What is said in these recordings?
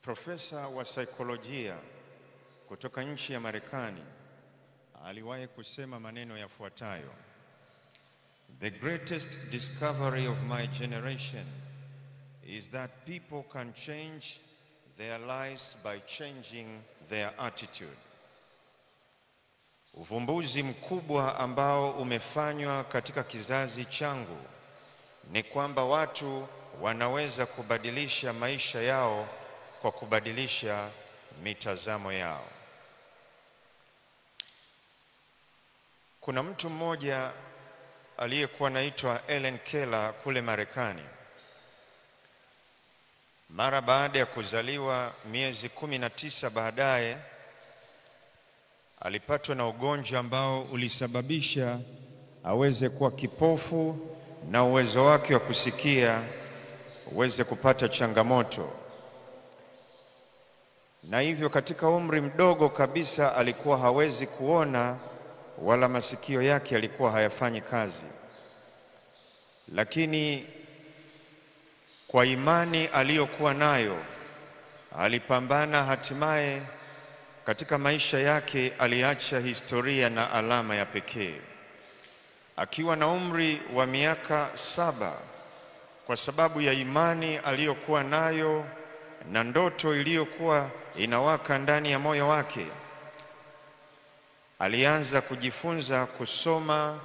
Profesa wa saikolojia kutoka nchi ya Marekani aliwahi kusema maneno yafuatayo: The greatest discovery of my generation is that people can change their lives by changing their attitude. Uvumbuzi mkubwa ambao umefanywa katika kizazi changu ni kwamba watu wanaweza kubadilisha maisha yao kwa kubadilisha mitazamo yao. Kuna mtu mmoja aliyekuwa anaitwa Helen Keller kule Marekani. Mara baada ya kuzaliwa, miezi 19 baadaye, alipatwa na ugonjwa ambao ulisababisha aweze kuwa kipofu na uwezo wake wa kusikia uweze kupata changamoto. Na hivyo katika umri mdogo kabisa alikuwa hawezi kuona, wala masikio yake yalikuwa hayafanyi kazi. Lakini kwa imani aliyokuwa nayo alipambana, hatimaye katika maisha yake aliacha historia na alama ya pekee. Akiwa na umri wa miaka 7, kwa sababu ya imani aliyokuwa nayo na ndoto iliyokuwa inawaka ndani ya moyo wake, alianza kujifunza kusoma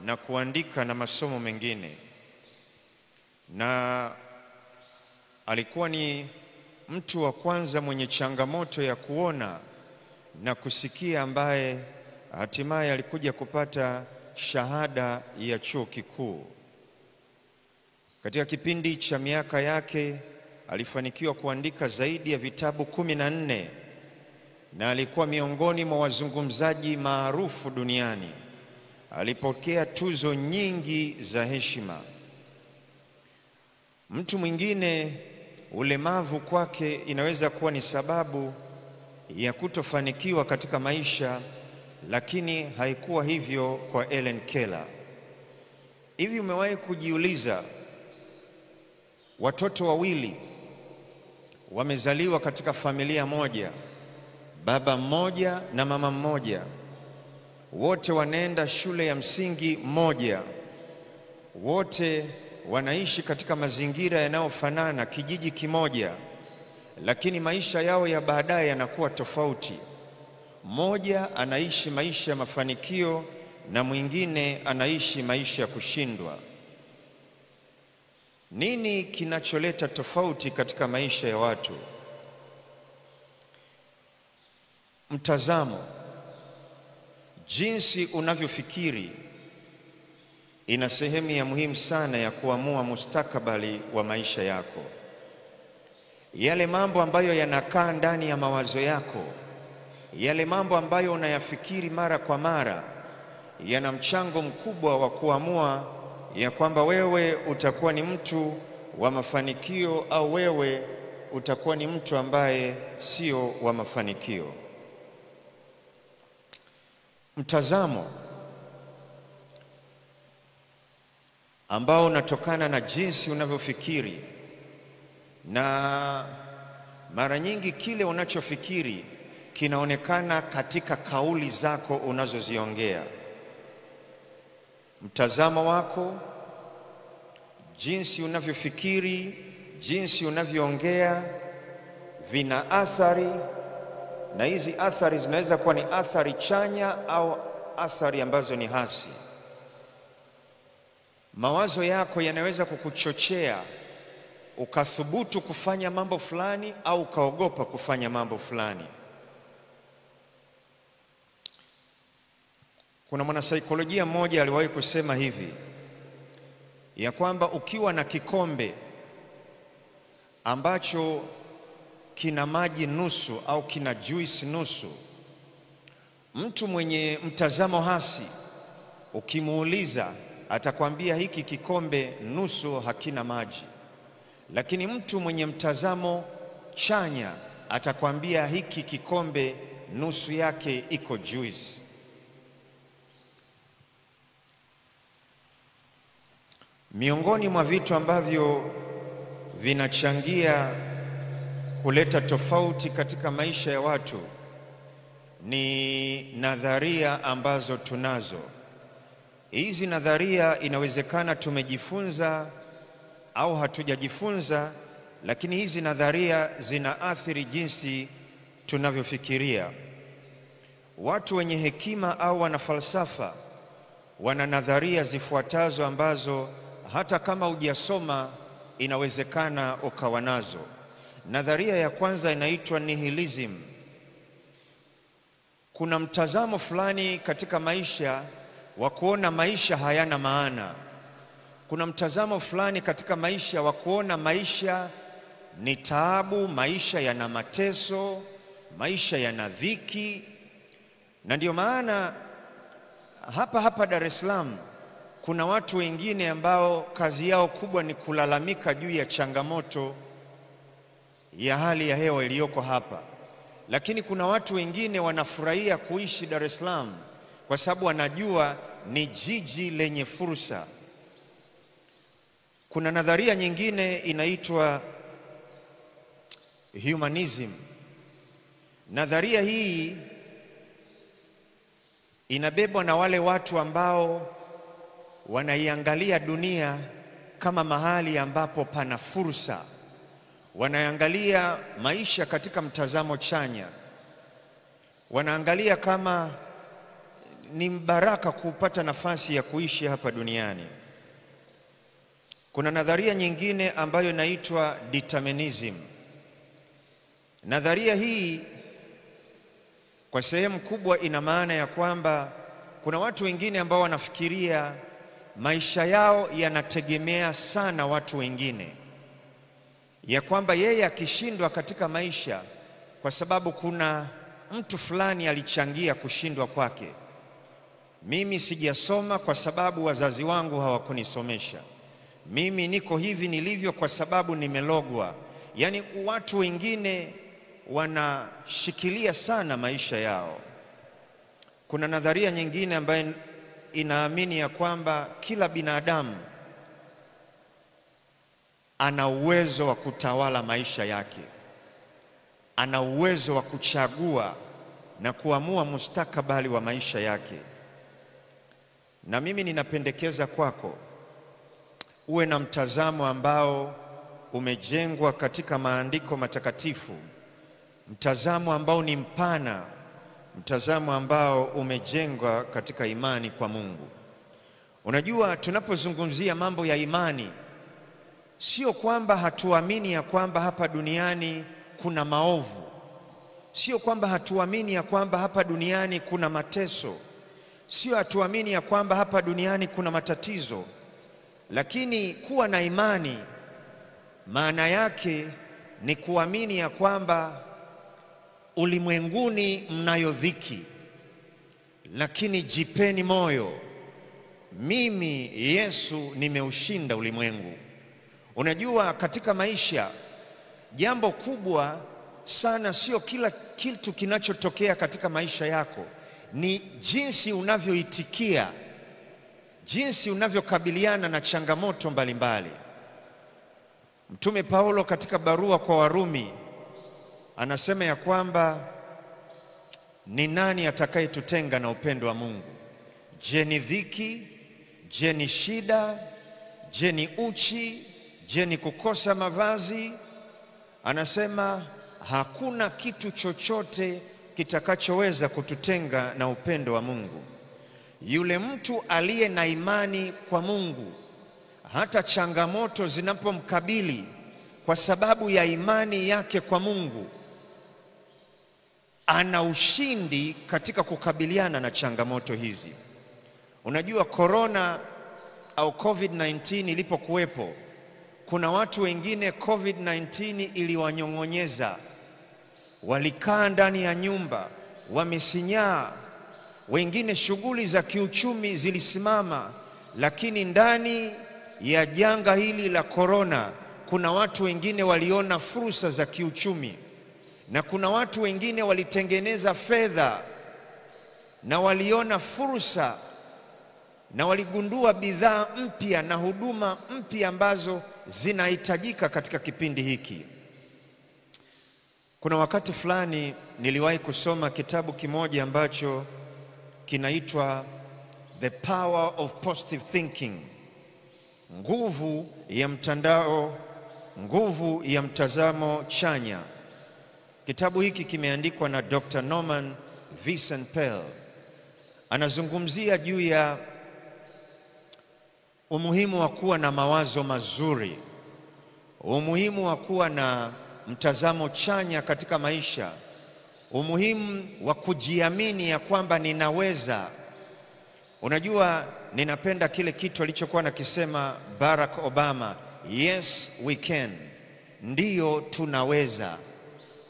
na kuandika na masomo mengine. Na alikuwa ni mtu wa kwanza mwenye changamoto ya kuona na kusikia ambaye hatimaye alikuja kupata shahada ya chuo kikuu. Katika kipindi cha miaka yake alifanikiwa kuandika zaidi ya vitabu 14 na alikuwa miongoni mwa wazungumzaji maarufu duniani. Alipokea tuzo nyingi za heshima. Mtu mwingine, ulemavu kwake inaweza kuwa ni sababu ya kutofanikiwa katika maisha, lakini haikuwa hivyo kwa Helen Keller. Hivi umewahi kujiuliza, watoto wawili wamezaliwa katika familia moja, baba mmoja na mama mmoja, wote wanaenda shule ya msingi moja, wote wanaishi katika mazingira yanayofanana, kijiji kimoja, lakini maisha yao ya baadaye yanakuwa tofauti. Mmoja anaishi maisha ya mafanikio na mwingine anaishi maisha ya kushindwa. Nini kinacholeta tofauti katika maisha ya watu? Mtazamo. Jinsi unavyofikiri ina sehemu ya muhimu sana ya kuamua mustakabali wa maisha yako. Yale mambo ambayo yanakaa ndani ya mawazo yako, yale mambo ambayo unayafikiri mara kwa mara, yana mchango mkubwa wa kuamua ya kwamba wewe utakuwa ni mtu wa mafanikio au wewe utakuwa ni mtu ambaye sio wa mafanikio. Mtazamo ambao unatokana na jinsi unavyofikiri, na mara nyingi kile unachofikiri kinaonekana katika kauli zako unazoziongea. Mtazamo wako, jinsi unavyofikiri, jinsi unavyoongea vina athari, na hizi athari zinaweza kuwa ni athari chanya au athari ambazo ni hasi. Mawazo yako yanaweza kukuchochea ukathubutu kufanya mambo fulani au ukaogopa kufanya mambo fulani. Kuna mwanasaikolojia mmoja aliwahi kusema hivi, ya kwamba ukiwa na kikombe ambacho kina maji nusu au kina juice nusu, mtu mwenye mtazamo hasi ukimuuliza atakwambia hiki kikombe nusu hakina maji, lakini mtu mwenye mtazamo chanya atakwambia hiki kikombe nusu yake iko juice. Miongoni mwa vitu ambavyo vinachangia huleta tofauti katika maisha ya watu ni nadharia ambazo tunazo. Hizi nadharia inawezekana tumejifunza au hatujajifunza, lakini hizi nadharia zinaathiri jinsi tunavyofikiria. Watu wenye hekima au wana falsafa wana nadharia zifuatazo ambazo hata kama hujasoma inawezekana ukawa nazo. Nadharia ya kwanza inaitwa nihilism. Kuna mtazamo fulani katika maisha wa kuona maisha hayana maana. Kuna mtazamo fulani katika maisha wa kuona maisha ni taabu, maisha yana mateso, maisha yana dhiki. Na ndio maana hapa Dar es Salaam kuna watu wengine ambao kazi yao kubwa ni kulalamika juu ya changamoto ya hali ya hewa iliyoko hapa. Lakini kuna watu wengine wanafurahia kuishi Dar es Salaam kwa sababu wanajua ni jiji lenye fursa. Kuna nadharia nyingine inaitwa humanism. Nadharia hii inabebwa na wale watu ambao wanaiangalia dunia kama mahali ambapo pana fursa. Wanaangalia maisha katika mtazamo chanya. Wanaangalia kama ni baraka kupata nafasi ya kuishi hapa duniani. Kuna nadharia nyingine ambayo inaitwa determinism. Nadharia hii kwa sehemu kubwa ina maana ya kwamba kuna watu wengine ambao wanafikiria maisha yao yanategemea sana watu wengine, ya kwamba yeye akishindwa katika maisha kwa sababu kuna mtu fulani alichangia kushindwa kwake. Mimi sijasoma kwa sababu wazazi wangu hawakunisomesha. Mimi niko hivi nilivyo kwa sababu nimelogwa. Yaani watu wengine wanashikilia sana maisha yao. Kuna nadharia nyingine ambayo inaamini ya kwamba kila binadamu ana uwezo wa kutawala maisha yake. Ana uwezo wa kuchagua na kuamua mustakabali wa maisha yake. Na mimi ninapendekeza kwako uwe na mtazamo ambao umejengwa katika maandiko matakatifu, mtazamo ambao ni mpana, mtazamo ambao umejengwa katika imani kwa Mungu. Unajua, tunapozungumzia mambo ya imani, sio kwamba hatuamini ya kwamba hapa duniani kuna maovu. Sio kwamba hatuamini ya kwamba hapa duniani kuna mateso. Sio hatuamini ya kwamba hapa duniani kuna matatizo. Lakini kuwa na imani maana yake ni kuamini ya kwamba ulimwenguni mnayo dhiki, lakini jipeni moyo, mimi Yesu nimeushinda ulimwengu. Unajua, katika maisha jambo kubwa sana sio kila kitu kinachotokea katika maisha yako, ni jinsi unavyoitikia, jinsi unavyokabiliana na changamoto mbalimbali. Mtume Paulo katika barua kwa Warumi anasema ya kwamba ni nani atakayetutenga na upendo wa Mungu? Je, ni dhiki? Je, ni shida? Je, ni uchi? Je, ni kukosa mavazi? Anasema hakuna kitu chochote kitakachoweza kututenga na upendo wa Mungu. Yule mtu aliye na imani kwa Mungu, hata changamoto zinapomkabili kwa sababu ya imani yake kwa Mungu, ana ushindi katika kukabiliana na changamoto hizi. Unajua, corona au COVID-19 ilipokuwepo, kuna watu wengine COVID-19 iliwanyong'onyeza. Walikaa ndani ya nyumba, wamesinyaa. Wengine shughuli za kiuchumi zilisimama. Lakini ndani ya janga hili la corona, kuna watu wengine waliona fursa za kiuchumi. Na kuna watu wengine walitengeneza fedha na waliona fursa na waligundua bidhaa mpya na huduma mpya ambazo zinahitajika katika kipindi hiki. Kuna wakati fulani niliwahi kusoma kitabu kimoja ambacho kinaitwa The Power of Positive Thinking, nguvu ya mtandao, nguvu ya mtazamo chanya. Kitabu hiki kimeandikwa na Dr. Norman Vincent Peale. Anazungumzia juu ya umuhimu wa kuwa na mawazo mazuri, umuhimu wa kuwa na mtazamo chanya katika maisha, umuhimu wa kujiamini ya kwamba ninaweza. Unajua, ninapenda kile kitu alichokuwa nakisema Barack Obama, yes we can, ndiyo tunaweza.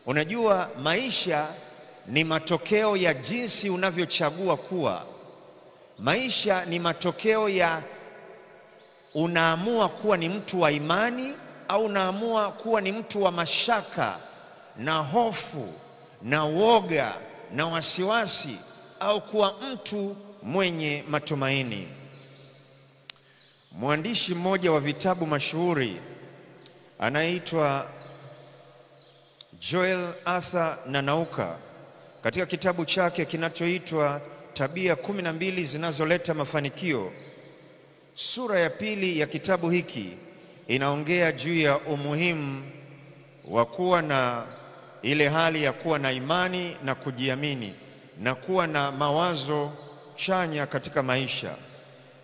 Unajua, maisha ni matokeo ya jinsi unavyochagua kuwa. Maisha ni matokeo ya unaamua kuwa ni mtu wa imani au unaamua kuwa ni mtu wa mashaka na hofu na woga na wasiwasi, au kuwa mtu mwenye matumaini. Mwandishi mmoja wa vitabu mashuhuri anaitwa Joel Arthur Nanauka, katika kitabu chake kinachoitwa Tabia 12 zinazoleta mafanikio, sura ya 2 ya kitabu hiki inaongea juu ya umuhimu wa kuwa na ile hali ya kuwa na imani na kujiamini na kuwa na mawazo chanya katika maisha.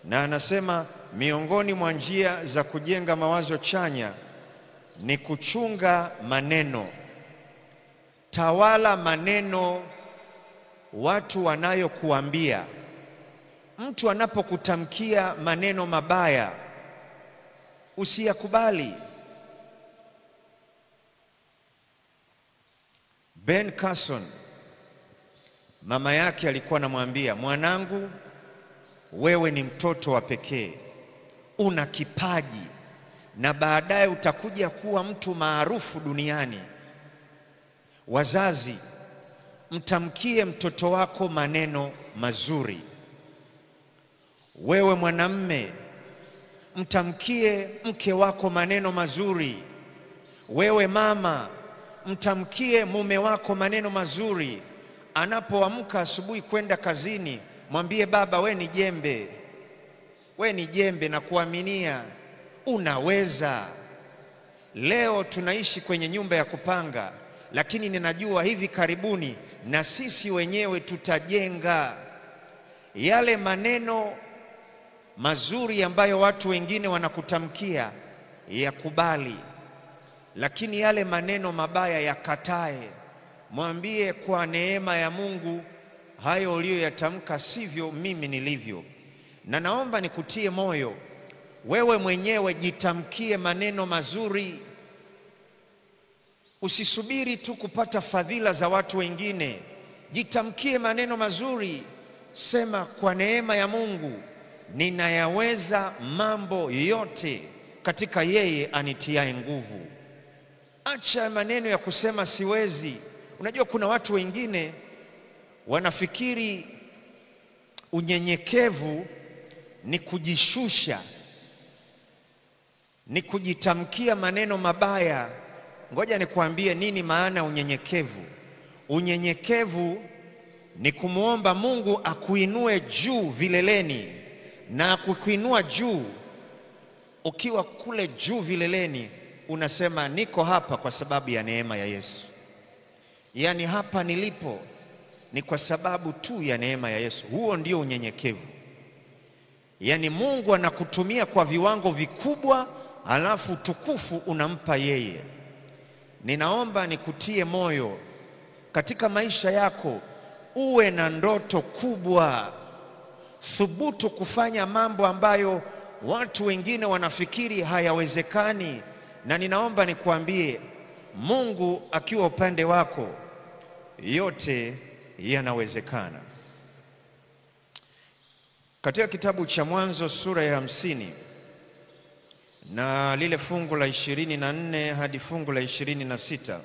Na anasema miongoni mwa njia za kujenga mawazo chanya ni kuchunga maneno. Tawala maneno watu wanayokuambia. Mtu anapokutamkia maneno mabaya, usiyakubali. Ben Carson, mama yake alikuwa anamwambia, mwanangu, wewe ni mtoto wa pekee, una kipaji na baadaye utakuja kuwa mtu maarufu duniani. Wazazi, mtamkie mtoto wako maneno mazuri. Wewe mwanamme, mtamkie mke wako maneno mazuri. Wewe mama, mtamkie mume wako maneno mazuri. Anapoamka asubuhi kwenda kazini, mwambie baba, we ni jembe, we ni jembe na kuaminia, unaweza. Leo tunaishi kwenye nyumba ya kupanga, lakini ninajua hivi karibuni na sisi wenyewe tutajenga. Yale maneno mazuri ambayo watu wengine wanakutamkia, yakubali, lakini yale maneno mabaya yakatae. Mwambie, kwa neema ya Mungu, hayo uliyoyatamka sivyo mimi nilivyo. Na naomba nikutie moyo, wewe mwenyewe jitamkie maneno mazuri. Usisubiri tu kupata fadhila za watu wengine. Jitamkie maneno mazuri. Sema, kwa neema ya Mungu ninayaweza mambo yote katika yeye anitiaye nguvu. Acha maneno ya kusema siwezi. Unajua, kuna watu wengine wanafikiri unyenyekevu ni kujishusha, ni kujitamkia maneno mabaya. Ngoja nikwambie nini maana unyenyekevu. Unyenyekevu ni kumuomba Mungu akuinue juu vileleni, na kukuinua juu, ukiwa kule juu vileleni unasema, niko hapa kwa sababu ya neema ya Yesu. Yaani hapa nilipo ni kwa sababu tu ya neema ya Yesu. Huo ndio unyenyekevu. Yaani Mungu anakutumia kwa viwango vikubwa, alafu tukufu unampa yeye. Ninaomba nikutie moyo katika maisha yako, uwe na ndoto kubwa. Thubutu kufanya mambo ambayo watu wengine wanafikiri hayawezekani. Na ninaomba nikuambie, Mungu akiwa upande wako, yote yanawezekana. Katika kitabu cha Mwanzo sura ya 50 na lile fungu la 24 hadi fungu la 26.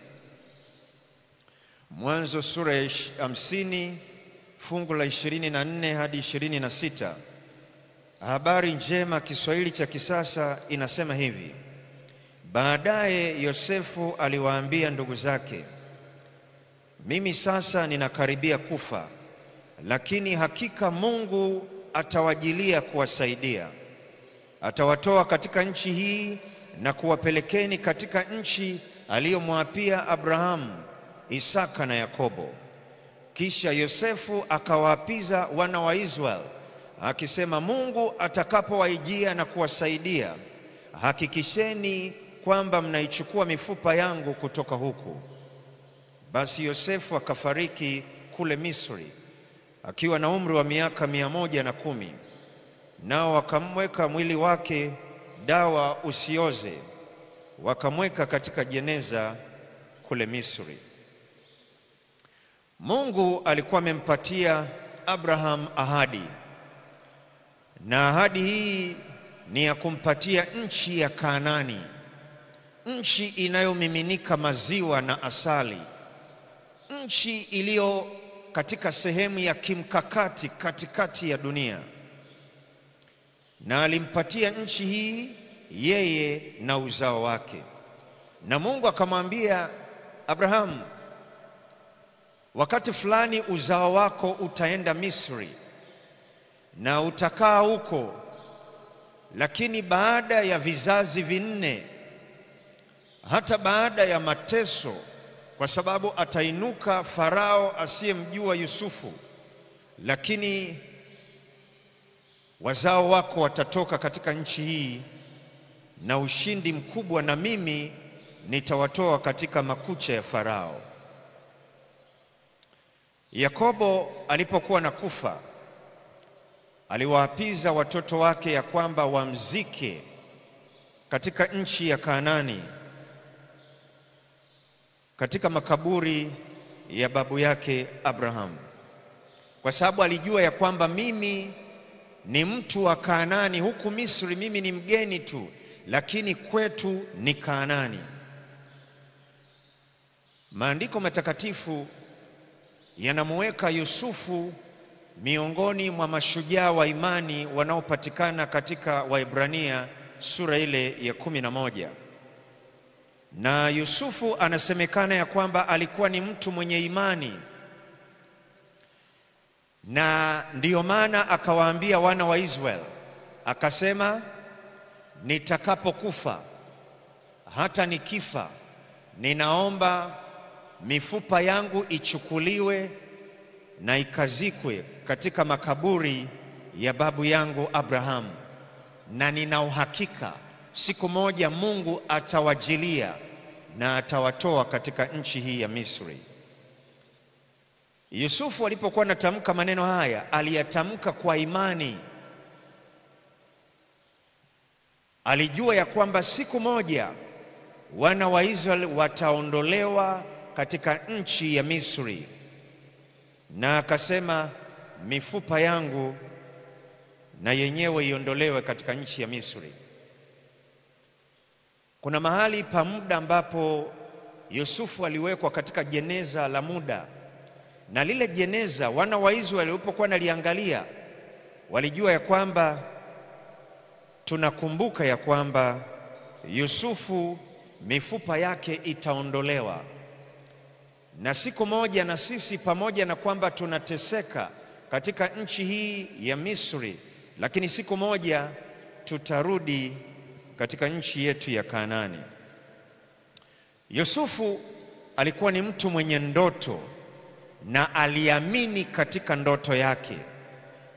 Mwanzo sura ya 50 fungu la 24 hadi 26. Habari njema Kiswahili cha kisasa inasema hivi: baadaye Yosefu aliwaambia ndugu zake, mimi sasa ninakaribia kufa, lakini hakika Mungu atawajilia kuwasaidia. Atawatoa katika nchi hii na kuwapelekeni katika nchi aliyomwapia Abrahamu, Isaka na Yakobo. Kisha Yosefu akawaapiza wana wa Israeli akisema, Mungu atakapowaijia na kuwasaidia, hakikisheni kwamba mnaichukua mifupa yangu kutoka huku. Basi Yosefu akafariki kule Misri akiwa na umri wa miaka 110, nao wakamweka mwili wake dawa usioze, wakamweka katika jeneza kule Misri. Mungu alikuwa amempatia Abraham ahadi, na ahadi hii ni ya kumpatia nchi ya Kanaani, nchi inayomiminika maziwa na asali, nchi iliyo katika sehemu ya kimkakati katikati ya dunia. Na alimpatia nchi hii yeye na uzao wake. Na Mungu akamwambia Abraham, wakati fulani uzao wako utaenda Misri na utakaa huko, lakini baada ya vizazi 4, hata baada ya mateso, kwa sababu atainuka Farao asiyemjua Yusufu, lakini wazao wako watatoka katika nchi hii na ushindi mkubwa, na mimi nitawatoa katika makucha ya Farao. Yakobo alipokuwa nakufa, aliwaapiza watoto wake ya kwamba wamzike katika nchi ya Kanaani, katika makaburi ya babu yake Abraham, kwa sababu alijua ya kwamba mimi ni mtu wa Kanaani. Huku Misri mimi ni mgeni tu, lakini kwetu ni Kanaani. Maandiko matakatifu yanamuweka Yusufu miongoni mwa mashujaa wa imani wanaopatikana katika Waebrania sura ile ya 11. Na Yusufu anasemekana ya kwamba alikuwa ni mtu mwenye imani, na ndiyo maana akawaambia wana wa Israeli akasema, nitakapokufa, hata nikifa, ninaomba mifupa yangu ichukuliwe na ikazikwe katika makaburi ya babu yangu Abrahamu, na nina uhakika siku moja Mungu atawajilia na atawatoa katika nchi hii ya Misri. Yusufu alipokuwa anatamka maneno haya, aliyatamka kwa imani. Alijua ya kwamba siku moja wana wa Israeli wataondolewa katika nchi ya Misri, na akasema mifupa yangu na yenyewe iondolewe katika nchi ya Misri. Kuna mahali pa muda ambapo Yusufu aliwekwa katika jeneza la muda, na lile jeneza wana wa Israeli walipokuwa naliangalia, walijua ya kwamba tunakumbuka ya kwamba Yusufu mifupa yake itaondolewa, na siku moja na sisi pamoja na kwamba tunateseka katika nchi hii ya Misri, lakini siku moja tutarudi katika nchi yetu ya Kanaani. Yusufu alikuwa ni mtu mwenye ndoto na aliamini katika ndoto yake,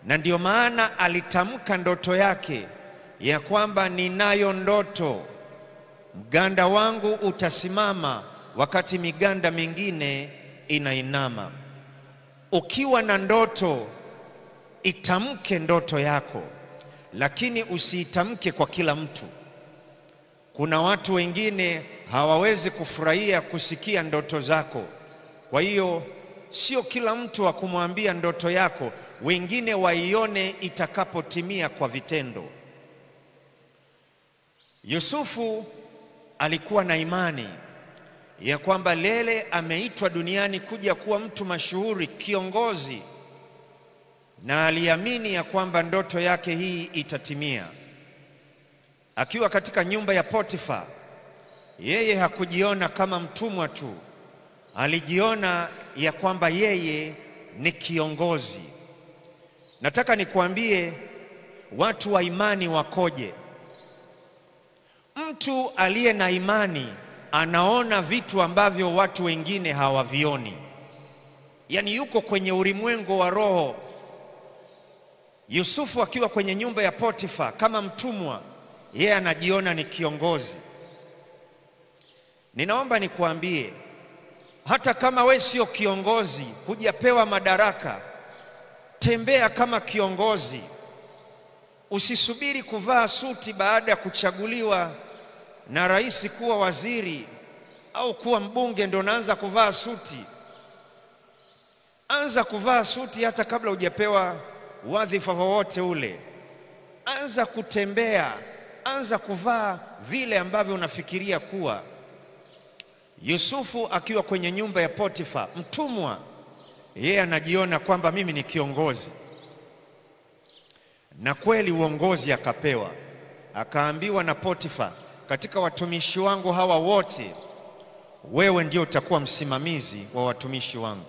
na ndio maana alitamka ndoto yake ya kwamba ninayo ndoto, mganda wangu utasimama wakati miganda mingine inainama. Ukiwa na ndoto, itamke ndoto yako, lakini usiitamke kwa kila mtu. Kuna watu wengine hawawezi kufurahia kusikia ndoto zako, kwa hiyo sio kila mtu wa kumwambia ndoto yako, wengine waione itakapotimia kwa vitendo. Yusufu alikuwa na imani ya kwamba lele ameitwa duniani kuja kuwa mtu mashuhuri, kiongozi, na aliamini ya kwamba ndoto yake hii itatimia. Akiwa katika nyumba ya Potifa, yeye hakujiona kama mtumwa tu, alijiona ya kwamba yeye ni kiongozi. Nataka nikuambie watu wa imani wakoje. Mtu aliye na imani anaona vitu ambavyo watu wengine hawavioni. Yaani yuko kwenye ulimwengu wa roho. Yusufu akiwa kwenye nyumba ya Potifa kama mtumwa, yeye anajiona ni kiongozi. Ninaomba nikuambie, hata kama we sio kiongozi, hujapewa madaraka, tembea kama kiongozi. Usisubiri kuvaa suti baada ya kuchaguliwa na rais kuwa waziri au kuwa mbunge ndio unaanza kuvaa suti. Anza kuvaa suti hata kabla hujapewa wadhifa wowote ule. Anza kutembea, anza kuvaa vile ambavyo unafikiria kuwa. Yusufu akiwa kwenye nyumba ya Potifa, mtumwa, yeye anajiona kwamba mimi ni kiongozi. Na kweli uongozi akapewa. Akaambiwa na Potifa, katika watumishi wangu hawa wote, wewe ndio utakuwa msimamizi wa watumishi wangu.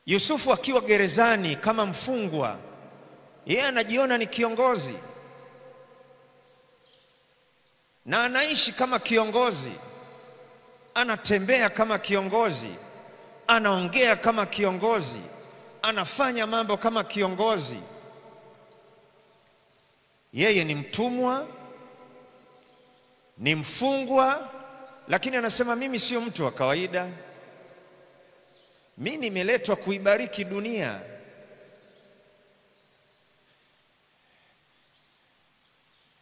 Yusufu akiwa gerezani kama mfungwa, yeye anajiona ni kiongozi. Na anaishi kama kiongozi. Anatembea kama kiongozi. Anaongea kama kiongozi. Anafanya mambo kama kiongozi. Yeye ni mtumwa, ni mfungwa, lakini anasema mimi sio mtu wa kawaida. Mimi nimeletwa kuibariki dunia.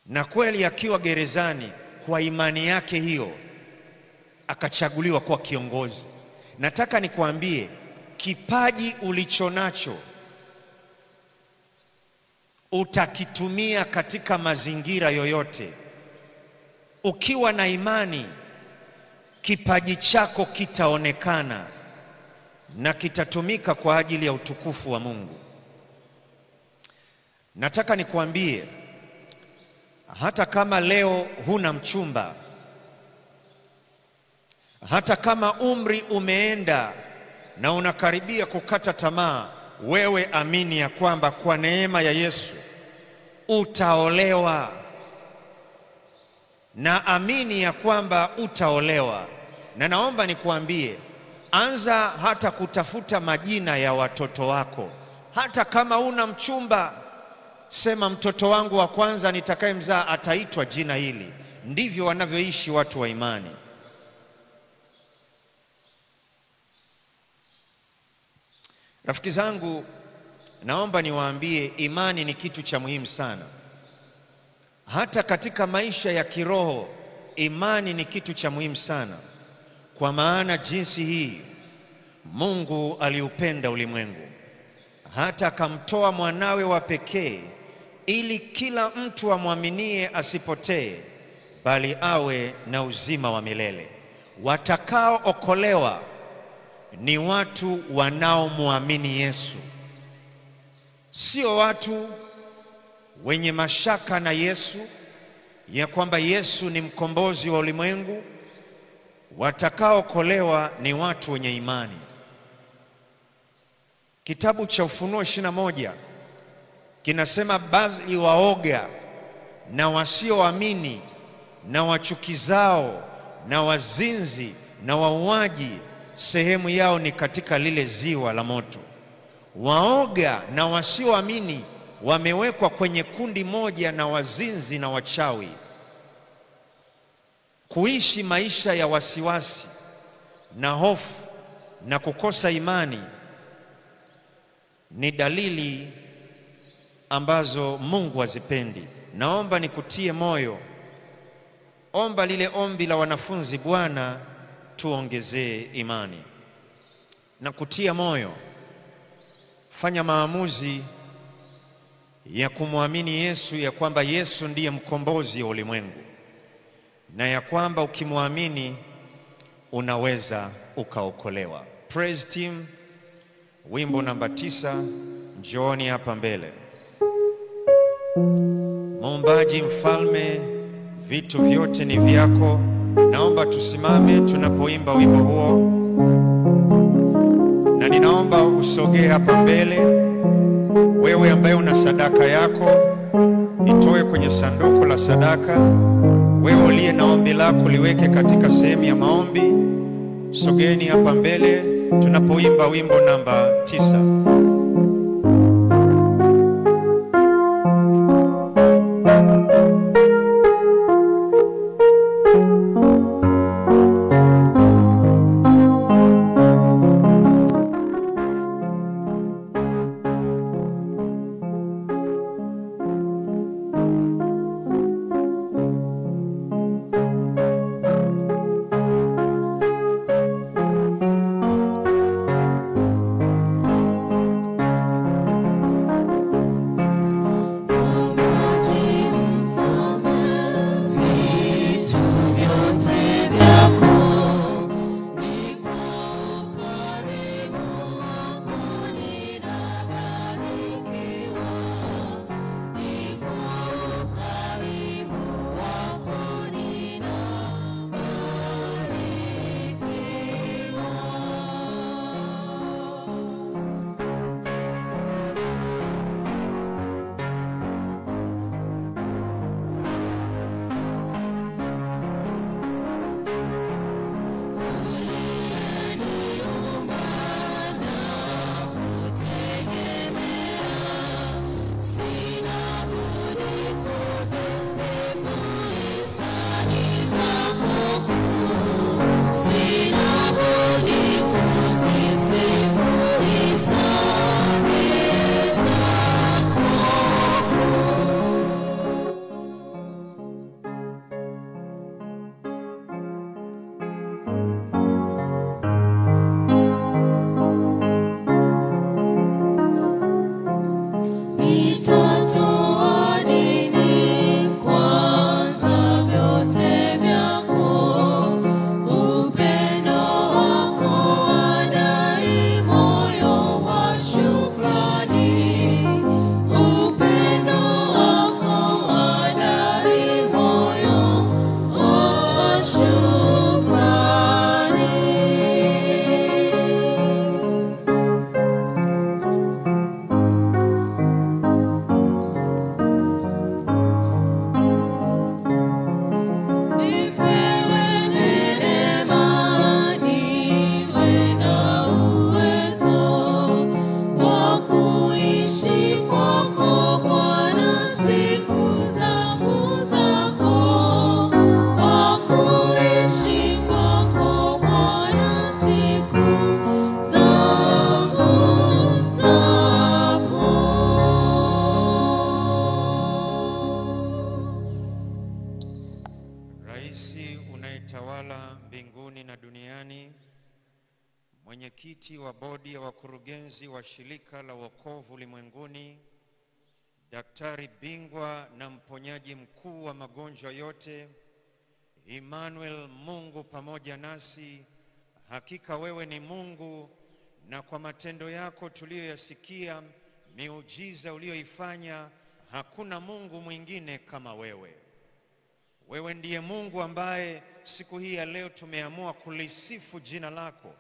Na kweli akiwa gerezani, kwa imani yake hiyo akachaguliwa kuwa kiongozi. Nataka nikuambie, kipaji ulichonacho utakitumia katika mazingira yoyote. Ukiwa na imani, kipaji chako kitaonekana na kitatumika kwa ajili ya utukufu wa Mungu. Nataka nikuambie, hata kama leo huna mchumba, hata kama umri umeenda na unakaribia kukata tamaa, wewe amini ya kwamba kwa neema ya Yesu utaolewa. Na amini ya kwamba utaolewa. Na naomba nikuambie, anza hata kutafuta majina ya watoto wako. Hata kama una mchumba, sema mtoto wangu wa kwanza nitakayemzaa ataitwa jina hili. Ndivyo wanavyoishi watu wa imani. Rafiki zangu, naomba niwaambie, imani ni kitu cha muhimu sana. Hata katika maisha ya kiroho, imani ni kitu cha muhimu sana. Kwa maana jinsi hii Mungu aliupenda ulimwengu hata akamtoa mwanawe wa pekee, ili kila mtu amwaminie asipotee, bali awe na uzima wa milele. Watakaookolewa ni watu wanaomwamini Yesu, sio watu wenye mashaka na Yesu ya kwamba Yesu ni mkombozi wa ulimwengu. Watakaookolewa ni watu wenye imani. Kitabu cha Ufunuo 21 kinasema, bali waoga na wasioamini na wachukizao na wazinzi na wauaji, sehemu yao ni katika lile ziwa la moto. Waoga na wasioamini wamewekwa kwenye kundi moja na wazinzi na wachawi. Kuishi maisha ya wasiwasi na hofu na kukosa imani ni dalili ambazo Mungu hazipendi. Naomba nikutie moyo. Omba lile ombi la wanafunzi, Bwana tuongezee imani. Na kutia moyo, fanya maamuzi ya kumwamini Yesu, ya kwamba Yesu ndiye mkombozi wa ulimwengu, na ya kwamba ukimwamini unaweza ukaokolewa. Praise team, wimbo namba 9, njooni hapa mbele. Muumbaji, mfalme, vitu vyote ni vyako. Naomba tusimame tunapoimba wimbo huo, na ninaomba usogee hapa mbele. Wewe ambaye una sadaka yako, itoe kwenye sanduku la sadaka. Wewe uliye na ombi lako, liweke katika sehemu ya maombi. Sogeni hapa mbele tunapoimba wimbo namba 9. Mwenyekiti wa bodi ya wakurugenzi wa shirika la wokovu ulimwenguni, daktari bingwa na mponyaji mkuu wa magonjwa yote, Emmanuel, Mungu pamoja nasi. Hakika wewe ni Mungu, na kwa matendo yako tuliyoyasikia, miujiza uliyoifanya, hakuna Mungu mwingine kama wewe. Wewe ndiye Mungu ambaye siku hii ya leo tumeamua kulisifu jina lako,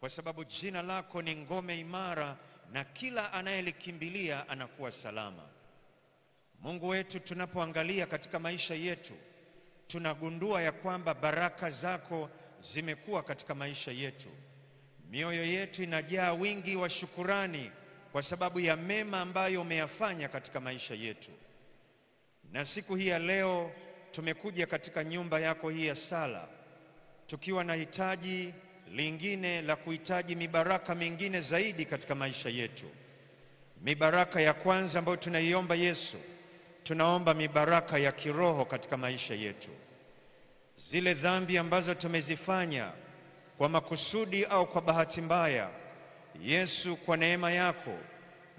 kwa sababu jina lako ni ngome imara na kila anayelikimbilia anakuwa salama. Mungu wetu, tunapoangalia katika maisha yetu, tunagundua ya kwamba baraka zako zimekuwa katika maisha yetu. Mioyo yetu inajaa wingi wa shukurani kwa sababu ya mema ambayo umeyafanya katika maisha yetu. Na siku hii ya leo tumekuja katika nyumba yako hii ya sala, tukiwa na hitaji lingine la kuhitaji mibaraka mingine zaidi katika maisha yetu. Mibaraka ya kwanza ambayo tunaiomba Yesu, tunaomba mibaraka ya kiroho katika maisha yetu. Zile dhambi ambazo tumezifanya kwa makusudi au kwa bahati mbaya, Yesu, kwa neema yako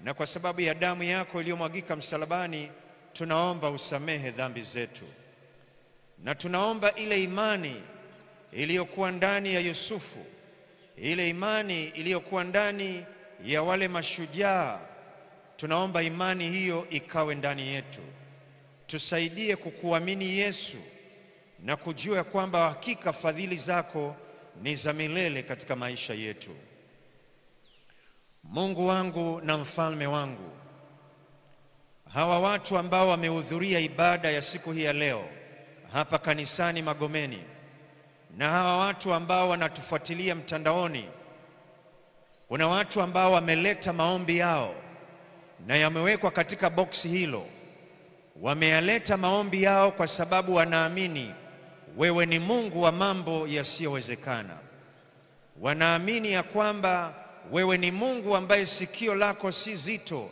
na kwa sababu ya damu yako iliyomwagika msalabani, tunaomba usamehe dhambi zetu. Na tunaomba ile imani iliyokuwa ndani ya Yusufu, ile imani iliyokuwa ndani ya wale mashujaa, tunaomba imani hiyo ikawe ndani yetu. Tusaidie kukuamini Yesu, na kujua kwamba hakika fadhili zako ni za milele katika maisha yetu. Mungu wangu na mfalme wangu, hawa watu ambao wamehudhuria ibada ya siku hii ya leo hapa kanisani Magomeni, na hawa watu ambao wanatufuatilia mtandaoni, kuna watu ambao wameleta maombi yao na yamewekwa katika boksi hilo. Wameyaleta maombi yao kwa sababu wanaamini wewe ni Mungu wa mambo yasiyowezekana. Wanaamini ya kwamba wewe ni Mungu ambaye sikio lako si zito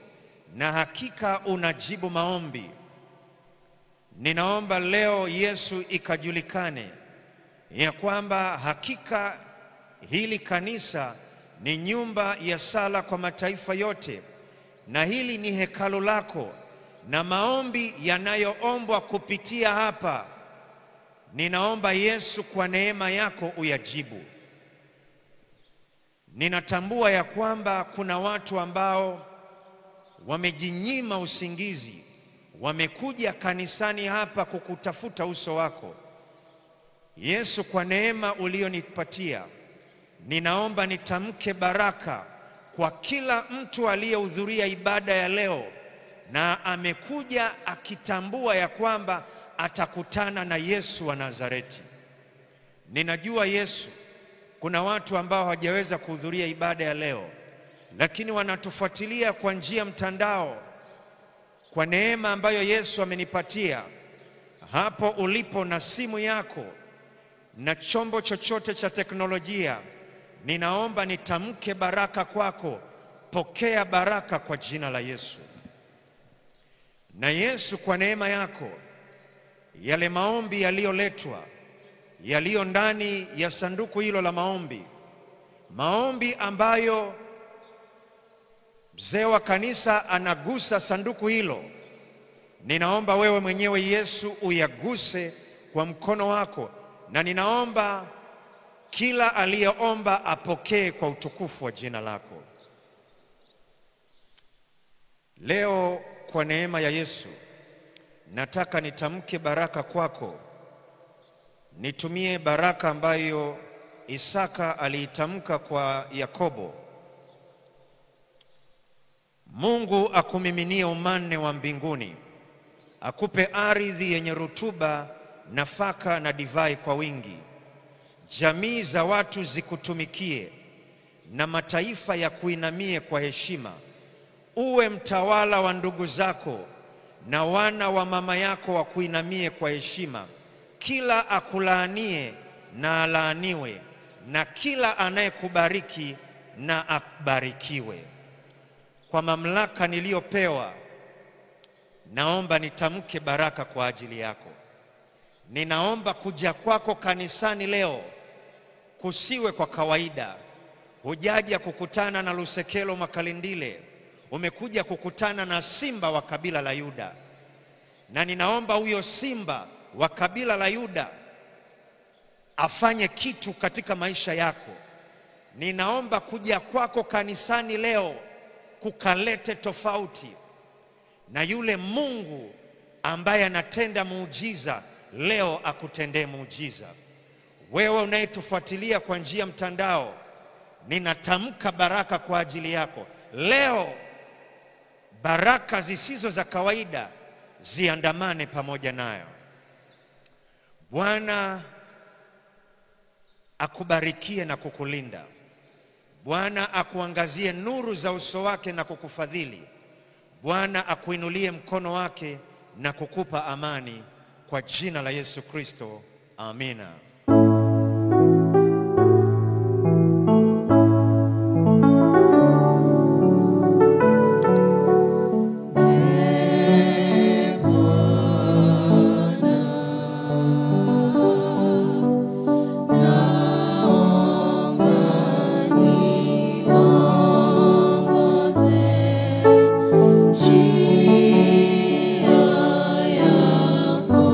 na hakika unajibu maombi. Ninaomba leo Yesu ikajulikane ya kwamba hakika hili kanisa ni nyumba ya sala kwa mataifa yote, na hili ni hekalu lako, na maombi yanayoombwa kupitia hapa, ninaomba Yesu kwa neema yako uyajibu. Ninatambua ya kwamba kuna watu ambao wamejinyima usingizi, wamekuja kanisani hapa kukutafuta uso wako. Yesu, kwa neema ulionipatia, ninaomba nitamke baraka kwa kila mtu aliyehudhuria ibada ya leo na amekuja akitambua ya kwamba atakutana na Yesu wa Nazareti. Ninajua Yesu, kuna watu ambao hawajaweza kuhudhuria ibada ya leo, lakini wanatufuatilia kwa njia mtandao. Kwa neema ambayo Yesu amenipatia, hapo ulipo na simu yako na chombo chochote cha teknolojia, ninaomba nitamke baraka kwako. Pokea baraka kwa jina la Yesu. Na Yesu, kwa neema yako, yale maombi yaliyoletwa, yaliyo ndani ya sanduku hilo la maombi, maombi ambayo mzee wa kanisa anagusa sanduku hilo, ninaomba wewe mwenyewe Yesu uyaguse kwa mkono wako, na ninaomba kila aliyeomba apokee kwa utukufu wa jina lako. Leo kwa neema ya Yesu nataka nitamke baraka kwako. Nitumie baraka ambayo Isaka aliitamka kwa Yakobo. Mungu akumiminie umane wa mbinguni, akupe ardhi yenye rutuba, nafaka na divai kwa wingi. Jamii za watu zikutumikie na mataifa ya kuinamie kwa heshima. Uwe mtawala wa ndugu zako na wana wa mama yako wa kuinamie kwa heshima. Kila akulaanie na alaaniwe, na kila anayekubariki na akubarikiwe. Kwa mamlaka niliyopewa, naomba nitamke baraka kwa ajili yako. Ninaomba kuja kwako kanisani leo kusiwe kwa kawaida. Hujaja kukutana na Lusekelo Makalindile, umekuja kukutana na simba wa kabila la Yuda. Na ninaomba huyo simba wa kabila la Yuda afanye kitu katika maisha yako. Ninaomba kuja kwako kanisani leo kukalete tofauti, na yule Mungu ambaye anatenda muujiza leo akutendee muujiza. Wewe unayetufuatilia kwa njia mtandao, ninatamka baraka kwa ajili yako leo. Baraka zisizo za kawaida ziandamane pamoja nayo. Bwana akubarikie na kukulinda. Bwana akuangazie nuru za uso wake na kukufadhili. Bwana akuinulie mkono wake na kukupa amani, kwa jina la Yesu Kristo. Amina. Njia yako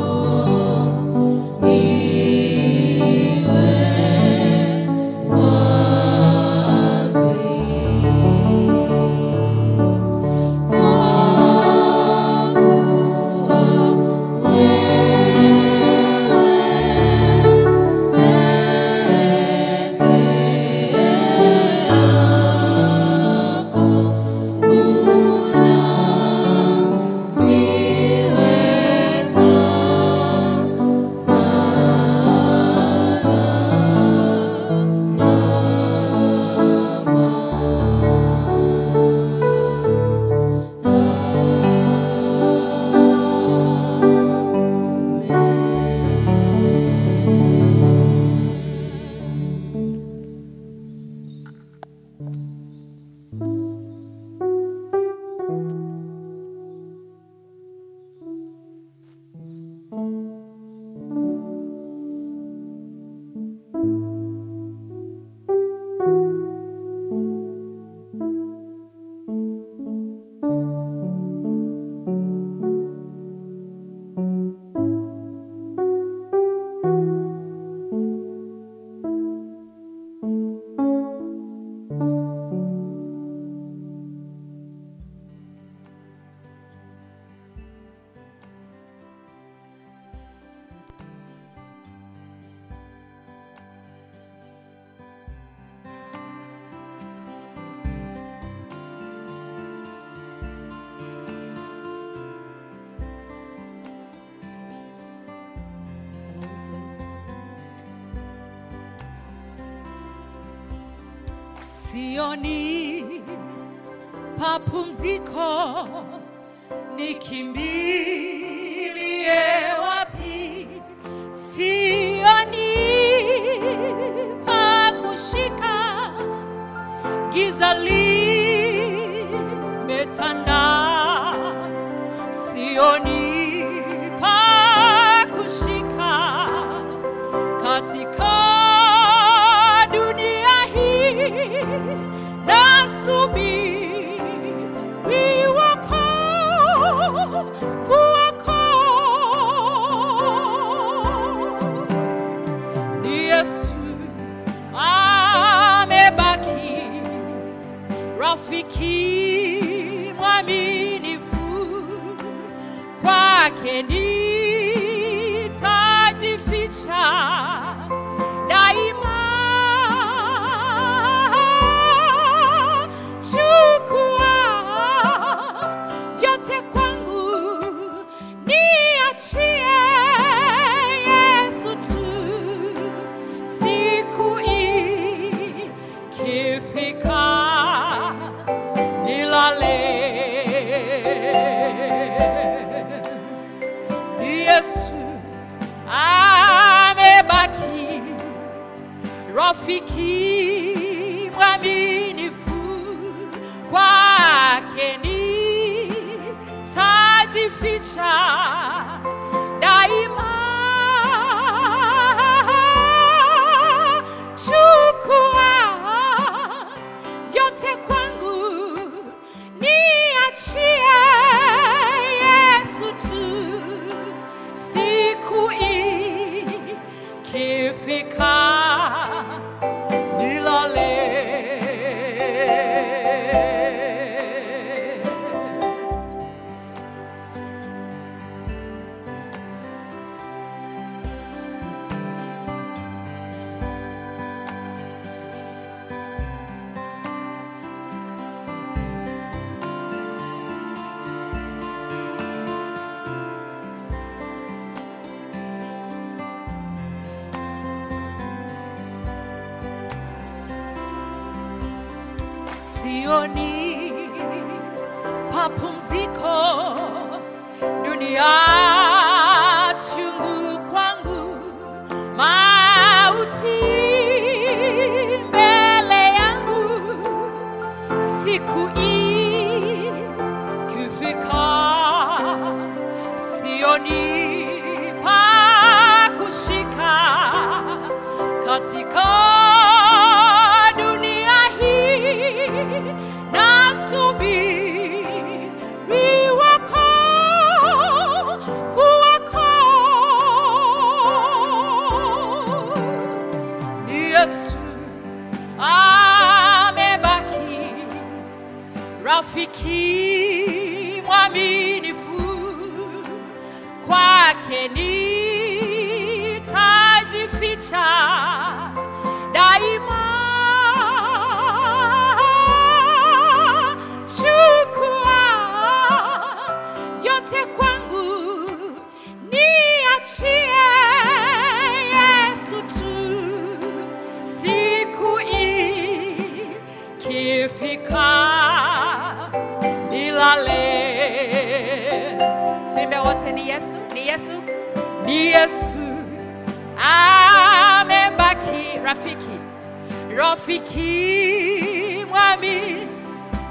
sioni papumziko, nikimbilie wapi? Sioni pa kushika, giza limetanda. Sioni pa kushika katika dunia hii, nasubiri wokovu wako. Ni Yesu amebaki, rafiki mwaminifu, kwake nitajificha daima. Chukua vyote kwangu, niachie Yesu tu. Siku ikifika nilale. Yesu amebaki, rafiki mwaminifu, kwake nitajificha daima. Chukua vyote kwangu, niachie Yesu tu. Siku ikifika nilale. Sioni papumziko, dunia chungu kwangu, mauti mbele yangu. Siku ikifika sioni pa kushika katika dunia hii, nasubiri wokovu wako. Ni Yesu amebaki, rafiki mwaminifu, kwake nitajificha daima. Chukua vyote kwangu, niachie Yesu tu. Siku ikifika nilale. Tuimbe wote, ni Yesu, ni Yesu, ni Yesu amebaki, rafiki, rafiki mwaminifu,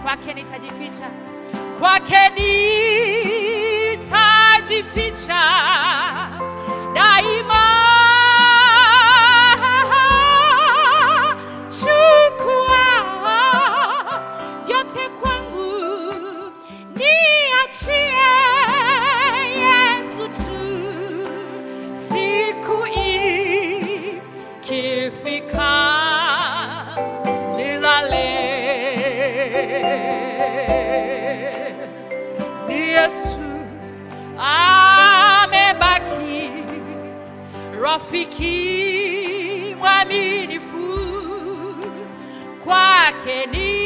kwake nitajificha, kwake nitajificha daima. Chukua vyote kwangu, niachie Yesu tu. Siku ikifika nilale. Ni Yesu amebaki, rafiki mwaminifu, kwake ni